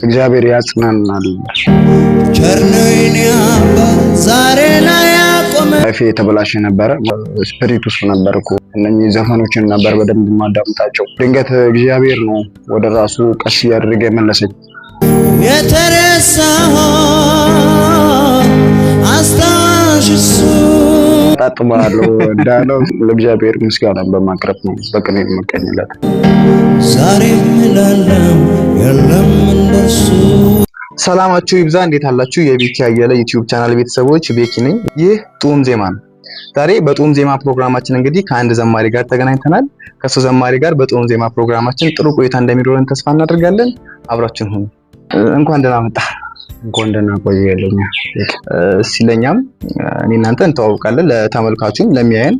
እግዚአብሔር ያጽናናል። ቸርነይን ያባ ዛሬ ላይ ያቆመ ላይፌ የተበላሸ ነበረ። ስፒሪት ውስጥ ነበርኩ። እነኚህ ዘፈኖችን ነበር በደንብ ማዳምጣቸው። ድንገት እግዚአብሔር ነው ወደ ራሱ ቀስ ያደረገ መለሰኝ። የተረሳሁ አስታውሽሱ ታጥባለሁ እንዳለው ለእግዚአብሔር ምስጋና በማቅረብ ነው በቅኔ መቀኘለት። ዛሬ ምናለም የለም እንደሱ። ሰላማችሁ ይብዛ። እንዴት አላችሁ? የቤኪ አየለ ዩቲዩብ ቻናል ቤተሰቦች ቤኪ ነኝ። ይህ ጡም ዜማ ነው። ዛሬ በጡም ዜማ ፕሮግራማችን እንግዲህ ከአንድ ዘማሪ ጋር ተገናኝተናል። ከሱ ዘማሪ ጋር በጡም ዜማ ፕሮግራማችን ጥሩ ቆይታ እንደሚኖረን ተስፋ እናደርጋለን። አብራችን ሁኑ። እንኳን ደህና መጣ። እንኳን ደህና ቆየልኝ። ሲለኛም እኔ እናንተ እንተዋወቃለን። ለተመልካቹም ለሚያየን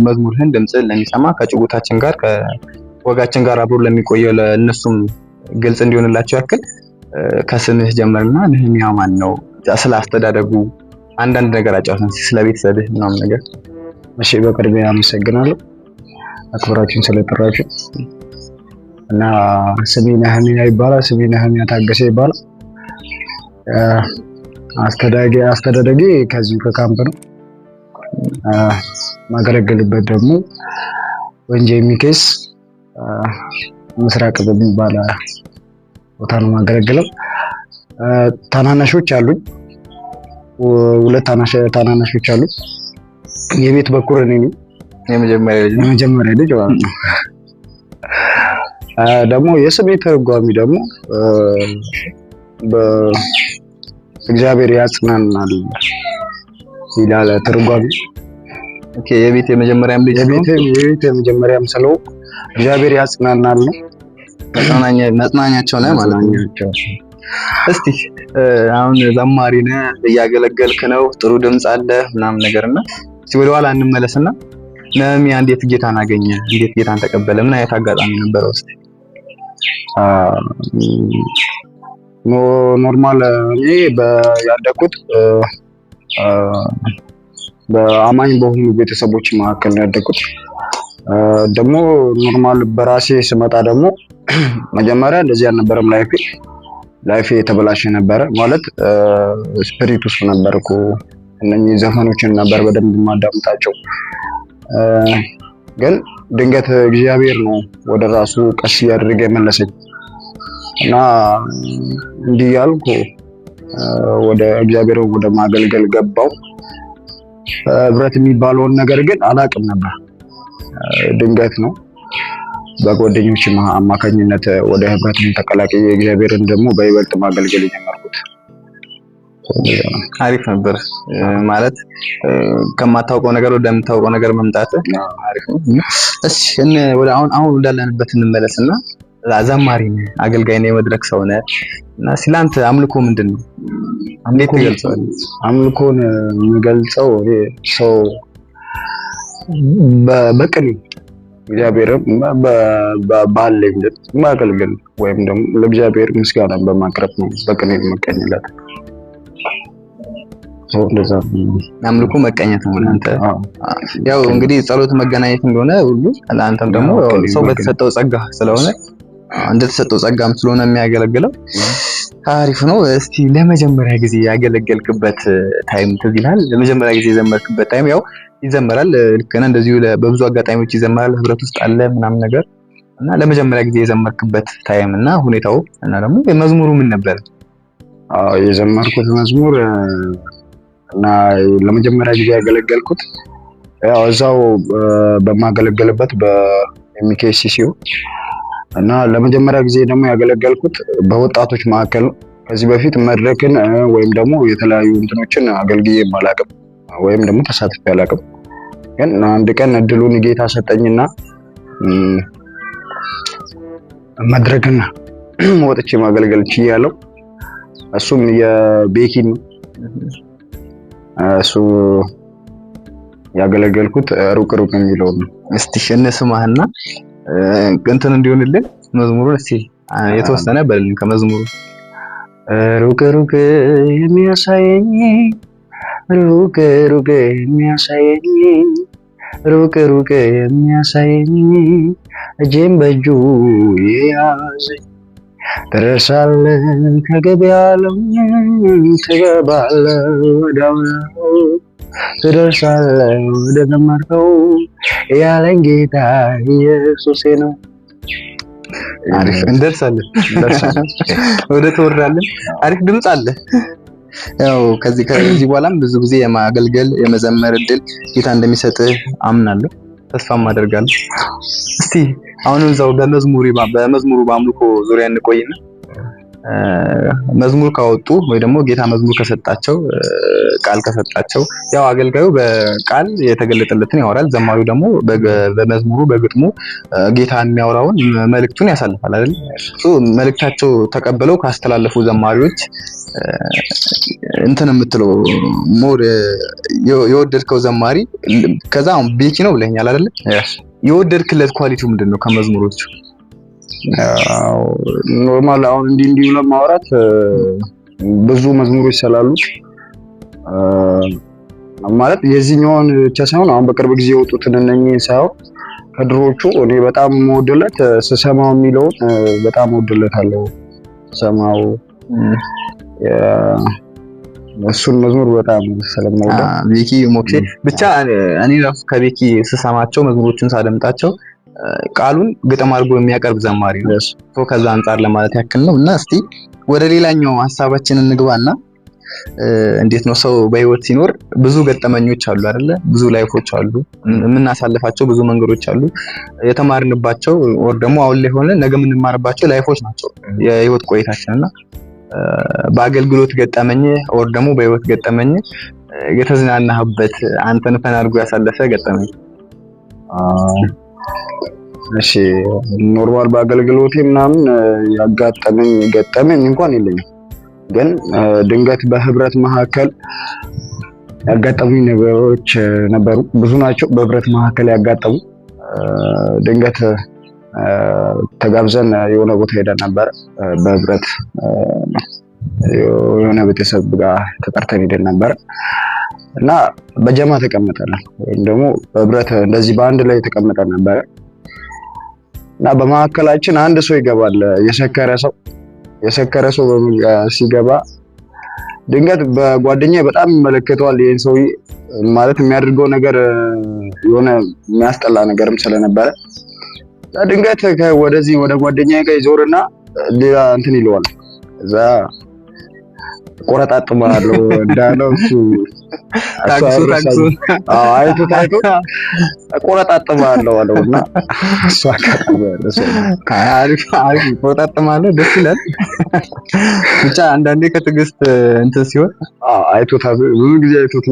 መዝሙርህን ድምጽህን ለሚሰማ ከጭጉታችን ጋር ከወጋችን ጋር አብሮ ለሚቆየው ለእነሱም ግልጽ እንዲሆንላቸው ያክል ከስምህ ጀመርና ነህሚያ ማን ነው? ስለ አስተዳደጉ አንዳንድ ነገር አጫውተን፣ ስለ ቤተሰብህ ምናምን ነገር። እሺ፣ በቅድሚያ አመሰግናለሁ አክብራችሁን ስለጠራችሁ እና ስሜ ነህሚያ ይባላል። ስሜ ነህሚያ ታገሰ ይባላል። አስተዳደጌ ከዚሁ ከካምፕ ነው። ማገለግልበት ደግሞ ወንጄ ሚኬስ ምስራቅ በሚባል ቦታ ነው ማገለግለው። ታናናሾች አሉኝ። ሁለት ታናናሾች አሉ። የቤት በኩር እኔ ነኝ። የመጀመሪያ ልጅ ማለት ነው። ደግሞ የስሜ ተርጓሚ ደግሞ በእግዚአብሔር ያጽናናል ይላል ተርጓሚ። ኦኬ፣ የቤት የመጀመሪያም ልጅ ነው። የቤት የመጀመሪያም ስለው እግዚአብሔር ያጽናናል ነው። መጽናኛቸው ነው ማለት ነው። እስቲ አሁን ዘማሪ ነህ፣ እያገለገልክ ነው፣ ጥሩ ድምጽ አለ ምናምን ነገርና እስቲ ወደ ኋላ እንመለስና ነህሚያ እንዴት ጌታን አገኘ? እንዴት ጌታን ተቀበለ? ምን አይነት አጋጣሚ ነበረው? እስቲ ኖርማል እኔ ያደኩት በአማኝ በሆኑ ቤተሰቦች መካከል ነው ያደኩት። ደግሞ ኖርማል በራሴ ስመጣ ደግሞ መጀመሪያ እንደዚህ አልነበረም። ላይፌ የተበላሸ ነበረ ማለት ስፒሪት ውስጥ ነበርኩ። እነኚህ ዘፈኖችን ነበር በደንብ ማዳምጣቸው። ግን ድንገት እግዚአብሔር ነው ወደ ራሱ ቀስ ያደረገ መለሰኝ እና እንዲህ ያልኩ ወደ እግዚአብሔር ወደ ማገልገል ገባው። ህብረት የሚባለውን ነገር ግን አላውቅም ነበር። ድንገት ነው በጓደኞች አማካኝነት ወደ ህብረት ተቀላቅዬ እግዚአብሔርን ደግሞ በይበልጥ ማገልገል የጀመርኩት። አሪፍ ነበር ማለት ከማታውቀው ነገር ወደምታውቀው ነገር መምጣት አሪፍ ነው። እሺ ወደ አሁን እንዳለንበት እንመለስና ዘማሪ ነህ፣ አገልጋይ ነህ፣ የመድረክ ሰው ነህ እና ሲላንተ አምልኮ ምንድን ነው? እንዴት ትገልጸዋለህ? አምልኮን የምገልጸው ሰው በቅኔ እግዚአብሔርን ባለኝ ማገልገል ወይም ደግሞ ለእግዚአብሔር ምስጋና በማቅረብ ነው በቅኔ መቀኘለት። እንደዛ አምልኮ መቀኘት ነው ለአንተ። ያው እንግዲህ ጸሎት መገናኘት እንደሆነ ሁሉ ለአንተም ደግሞ ሰው በተሰጠው ጸጋ ስለሆነ እንደተሰጠው ጸጋም ስለሆነ የሚያገለግለው አሪፍ ነው። እስቲ ለመጀመሪያ ጊዜ ያገለገልክበት ታይም ትዝ ይልሃል? ለመጀመሪያ ጊዜ የዘመርክበት ታይም ያው ይዘመራል ልክ ነህ፣ እንደዚሁ በብዙ አጋጣሚዎች ይዘመራል፣ ህብረት ውስጥ አለ ምናምን ነገር እና ለመጀመሪያ ጊዜ የዘመርክበት ታይም እና ሁኔታው እና ደግሞ የመዝሙሩ ምን ነበር? የዘመርኩት መዝሙር እና ለመጀመሪያ ጊዜ ያገለገልኩት ያው እዛው በማገለገልበት በኤምኬሲሲው እና ለመጀመሪያ ጊዜ ደግሞ ያገለገልኩት በወጣቶች መካከል ነው። ከዚህ በፊት መድረክን ወይም ደግሞ የተለያዩ እንትኖችን አገልግዬ አላውቅም ወይም ደግሞ ተሳትፌ አላውቅም። ግን አንድ ቀን እድሉን ጌታ ሰጠኝና መድረክን ወጥቼ ማገልገል ችያለሁ። እሱም የቤኪን እሱ ያገለገልኩት ሩቅ የሚለው ነው። እስቲ እንስማህና እንትን እንዲሆንልን መዝሙሩን እስቲ የተወሰነ በልን ከመዝሙሩ። ሩቅ የሚያሳየኝ ሩቅ የሚያሳየኝ ሩቅ የሚያሳየኝ እጄን በእጁ የያዘኝ ትደርሳለህ ከገበያ ዓለም ትገባለህ ወዲያው ትደርሳለህ ወደ ዘመርከው ያለኝ ጌታ ኢየሱሴ ነው። አሪፍ እንደርሳለን ወደ ተወራለን። አሪፍ ድምጽ አለ። ያው ከዚህ በኋላም ብዙ ጊዜ የማገልገል የመዘመር እድል ጌታ እንደሚሰጥህ አምናለሁ፣ ተስፋም አደርጋለሁ። እስቲ አሁንም እዛው በመዝሙሩ በአምልኮ ዙሪያ እንቆይና መዝሙር ካወጡ ወይ ደግሞ ጌታ መዝሙር ከሰጣቸው ቃል ከሰጣቸው ያው አገልጋዩ በቃል የተገለጠለትን ያወራል፣ ዘማሪው ደግሞ በመዝሙሩ በግጥሙ ጌታ የሚያወራውን መልእክቱን ያሳልፋል አይደል? መልእክታቸው ተቀበለው ካስተላለፉ ዘማሪዎች እንትን የምትለው ሞር የወደድከው ዘማሪ ከዛ አሁን ቤኪ ነው ብለኛል አይደል? የወደድክለት ኳሊቲው ምንድነው ከመዝሙሮቹ? ኖርማል አሁን እንዲህ ለማውራት ብዙ መዝሙሮች ስላሉ ማለት የዚህኛውን ብቻ ሳይሆን አሁን በቅርብ ጊዜ የወጡትን እነኚህ ሳይሆን ከድሮቹ እኔ በጣም የምወድለት ስሰማው የሚለውን በጣም እወድለታለሁ። ሰማው እሱን መዝሙር በጣም ስለምወደው ቤኪ ሞክሼ ብቻ እኔ ራሱ ከቤኪ ስሰማቸው መዝሙሮችን ሳደምጣቸው ቃሉን ግጥም አድርጎ የሚያቀርብ ዘማሪ ነው። ከዛ አንፃር ለማለት ያክል ነው። እና እስቲ ወደ ሌላኛው ሐሳባችን እንግባና እንዴት ነው ሰው በህይወት ሲኖር ብዙ ገጠመኞች አሉ አይደለ? ብዙ ላይፎች አሉ፣ የምናሳልፋቸው ብዙ መንገዶች አሉ፣ የተማርንባቸው ወር ደግሞ አሁን ላይ ሆነ ነገ የምንማርባቸው ላይፎች ናቸው የህይወት ቆይታችንና በአገልግሎት ገጠመኝ ወር ደግሞ በህይወት ገጠመኝ የተዝናናህበት አንተን ፈን አድርጎ ያሳለፈ ገጠመኝ? እሺ ኖርማል በአገልግሎቴ ምናምን ገጠመኝ እንኳን የለኝም፣ ግን ድንገት በህብረት መካከል ያጋጠሙኝ ነገሮች ነበሩ። ብዙ ናቸው በህብረት መካከል ያጋጠሙ። ድንገት ተጋብዘን የሆነ ቦታ ሄደን ነበር በህብረት የሆነ ቤተሰብ ጋር ተጠርተን ሄደን ነበር እና በጀማ ተቀምጠናል ወይም ደግሞ በህብረት እንደዚህ በአንድ ላይ ተቀምጠን ነበር እና በመካከላችን አንድ ሰው ይገባል። የሰከረ ሰው ሲገባ ድንገት በጓደኛዬ በጣም ይመለከተዋል ይሄን ሰው ማለት የሚያደርገው ነገር የሆነ የሚያስጠላ ነገርም ስለነበረ ድንገት ወደዚህ ወደ ጓደኛዬ ጋር ይዞርና ሌላ እንትን ይለዋል። እዛ ቆረጣጥማለሁ እንዳለው እሱ አይቶ ቆረጣጥማለሁ አለውና እሱ አሪፍ ቆረጣጥማለሁ ደስ ይላል። ብቻ አንዳንዴ ከትዕግስት እንትን ሲሆን አይቶታ ብዙ ጊዜ አይቶት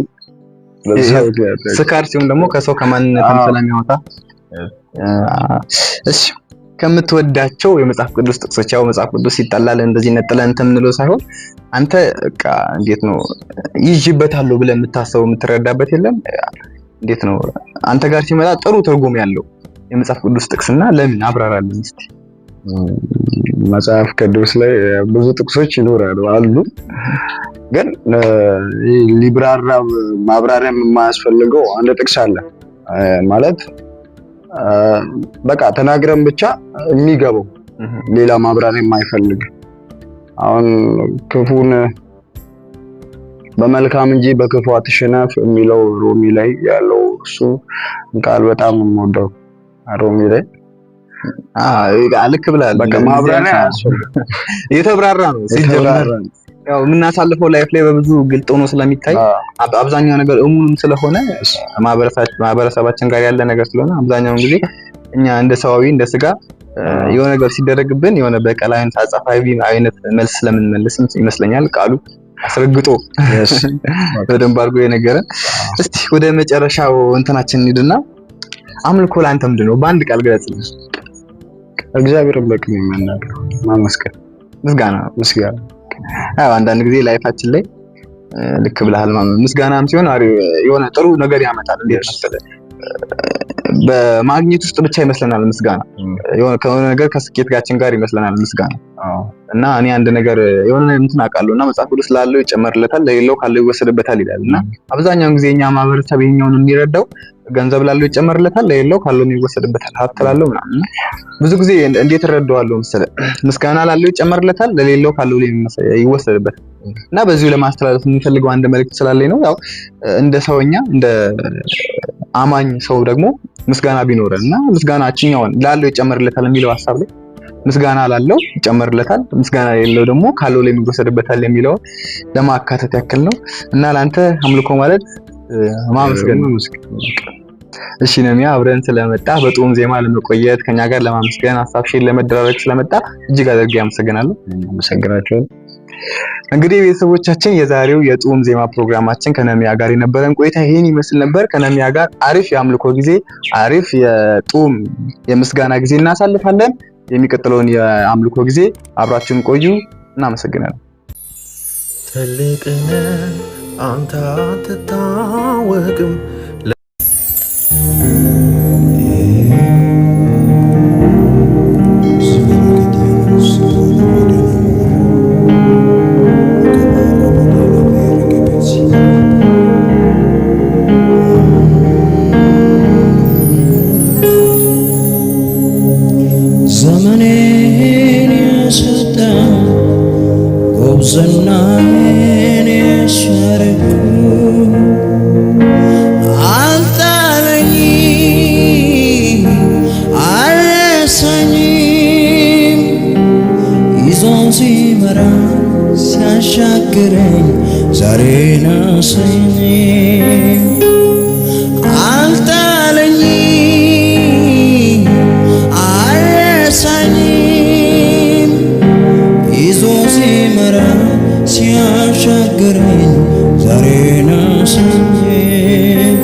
ስካር ሲሆን ደግሞ ከሰው ከማንነትም ስለሚያወጣ እሺ ከምትወዳቸው የመጽሐፍ ቅዱስ ጥቅሶች ያው መጽሐፍ ቅዱስ ይጣላል እንደዚህ ነጥለን እንትን ምንለው ሳይሆን አንተ በቃ እንዴት ነው ይጅበታለሁ ብለህ የምታስበው የምትረዳበት የለም? እንዴት ነው አንተ ጋር ሲመጣ ጥሩ ትርጉም ያለው የመጽሐፍ ቅዱስ ጥቅስና ለምን አብራራልን እስቲ? መጽሐፍ ቅዱስ ላይ ብዙ ጥቅሶች ይኖራሉ አሉ፣ ግን ማብራሪያ የማያስፈልገው አንድ ጥቅስ አለ ማለት በቃ ተናግረን ብቻ የሚገባው ሌላ ማብራሪያ የማይፈልግ። አሁን ክፉን በመልካም እንጂ በክፉ አትሸነፍ የሚለው ሮሚ ላይ ያለው እሱ ቃል በጣም የምወደው ሮሚ ላይ ልክ ብለሃል። በቃ ማብራሪያ የተብራራ ነው ሲጀምር ያው የምናሳልፈው ላይፍ ላይ በብዙ ግልጥ ሆኖ ስለሚታይ አብዛኛው ነገር እሙንም ስለሆነ ማህበረሰባችን ጋር ያለ ነገር ስለሆነ አብዛኛውን ጊዜ እኛ እንደ ሰዋዊ እንደ ስጋ የሆነ ነገር ሲደረግብን የሆነ በቀላይን ታጻፋዊ አይነት መልስ ስለምንመልስ ይመስለኛል ቃሉ አስረግጦ በደንብ አድርጎ የነገረን። እስቲ ወደ መጨረሻው እንትናችን እንሂድና አምልኮ ላንተ ምንድነው? በአንድ ቃል ገለጽልኝ። እግዚአብሔርን በቅን መናገር፣ ማመስገን፣ ምስጋና። አዎ አንዳንድ ጊዜ ላይፋችን ላይ ልክ ብለሃል ማለት ምስጋናም ሲሆን የሆነ ጥሩ ነገር ያመጣል። እንዴት መሰለህ በማግኘት ውስጥ ብቻ ይመስለናል ምስጋና። ከሆነ ነገር ከስኬታችን ጋር ይመስለናል ምስጋና። እና እኔ አንድ ነገር የሆነ እንትን አውቃለሁና መጽሐፍ ቅዱስ ላለው ይጨመርለታል ለሌለው ካለው ይወሰድበታል ይላልና አብዛኛውን ጊዜ እኛ ማህበረሰብ ይሄኛውን የሚረዳው ገንዘብ ላለው ይጨመርለታል ለሌለው ካለው ይወሰድበታል ሀብት ላለው ምናምን። ብዙ ጊዜ እንዴት እረዳዋለሁ መሰለህ? ምስጋና ላለው ይጨመርለታል ለሌለው ካለው ይወሰድበታል። እና በዚሁ ለማስተላለፍ የምፈልገው አንድ መልእክት ስላለኝ ነው። ያው እንደ ሰውኛ እንደ አማኝ ሰው ደግሞ ምስጋና ቢኖርና ምስጋናችኛውን ላለው ይጨመርለታል የሚለው ሐሳብ ላይ ምስጋና ላለው ይጨመርለታል፣ ምስጋና የሌለው ደግሞ ካለው ላይ የሚወሰድበታል የሚለው ለማካተት ያክል ነው። እና ላንተ አምልኮ ማለት ማመስገን ነው። እሺ ነሚያ አብረን ስለመጣ በጡም ዜማ ለመቆየት ከኛ ጋር ለማመስገን ሐሳብ ሼር ለመደራረግ ስለመጣ እጅግ አድርጌ አመሰግናለሁ። አመሰግናለሁ። እንግዲህ ቤተሰቦቻችን የዛሬው የጡም ዜማ ፕሮግራማችን ከነሚያ ጋር የነበረን ቆይታ ይሄን ይመስል ነበር። ከነሚያ ጋር አሪፍ የአምልኮ ጊዜ፣ አሪፍ የጡም የምስጋና ጊዜ እናሳልፋለን። የሚቀጥለውን የአምልኮ ጊዜ አብራችሁን ቆዩ። እናመሰግናለን። ትልቅነ አንተ አትታወቅም ዘመኔን የሰጠው ጉብዝናዬን የሻረኩ አልጣለኝም አልረሳኝም ይዞን ሲመራ ሲያሻግረኝ ዛሬን አሰኘኝ ሲያሻግረኝ ዛሬን አሰኘኝ።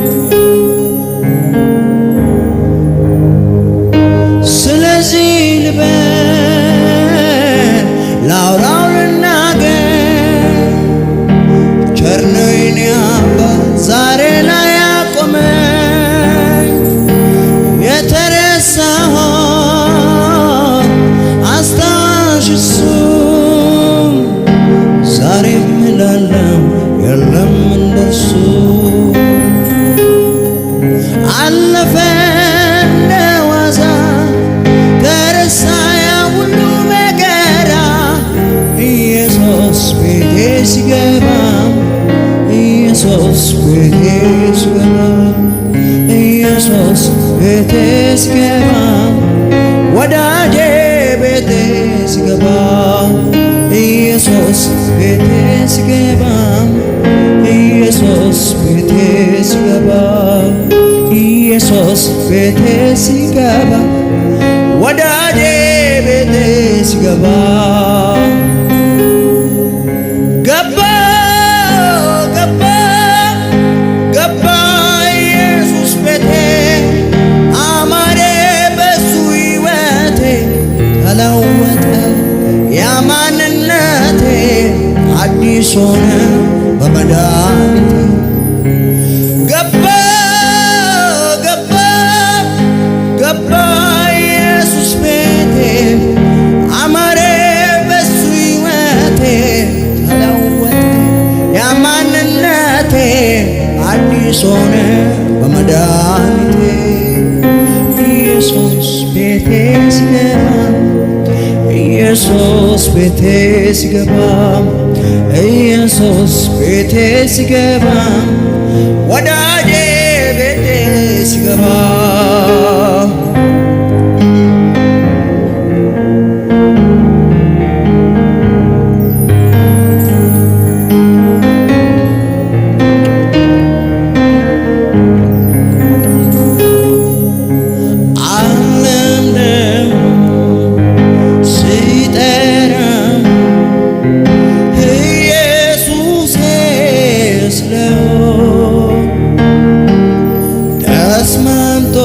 ስለዚህ ልበል ላውራው ልናገር ቸር ነው የኔ አባት ዛሬ ላይ ያቆመኝ የተረሳሁት አስታዋሽ እሱ ዛሬም እላለሁ የለም እንደሱ አለፈ እንደ ዋዛ ተረሳ ያ ሁሉ መከራ ኢየሱስ ቤቴ ሲገባ ኢየሱስ ቤቴ ሲገባ ኢየሱስ ቤቴ ሲገባ ወዳጄ ቤቴ ሲገባ ኢየሱስ ቤቴ ሲገባ ኢየሱስ ቤቴ ሲገባ ኢየሱስ ቤቴ ሲገባ ወዳጄ ቤቴ ሲገባ ገባ ገባ ገባ ኢየሱስ ቤቴ አማረ በሱ ሕይወቴ ተለወጠ ያማንነቴ አዲስ ሆነ በመድኃኒቴ ገባ ገባ ገባ ኢየሱስ ቤቴ አማረ በሱ ሕይወቴ ተለወጠ ያማንነቴ አዲስ ሆነ በመድኃኒቴ ኢየሱስ ቤቴ ሲገባ ኢየሱስ ቤቴ ሲገባ ኢየሱስ ቤቴ ሲገባ ወዳጄ ቤቴ ሲገባ ተስማምቶ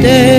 ቤቴ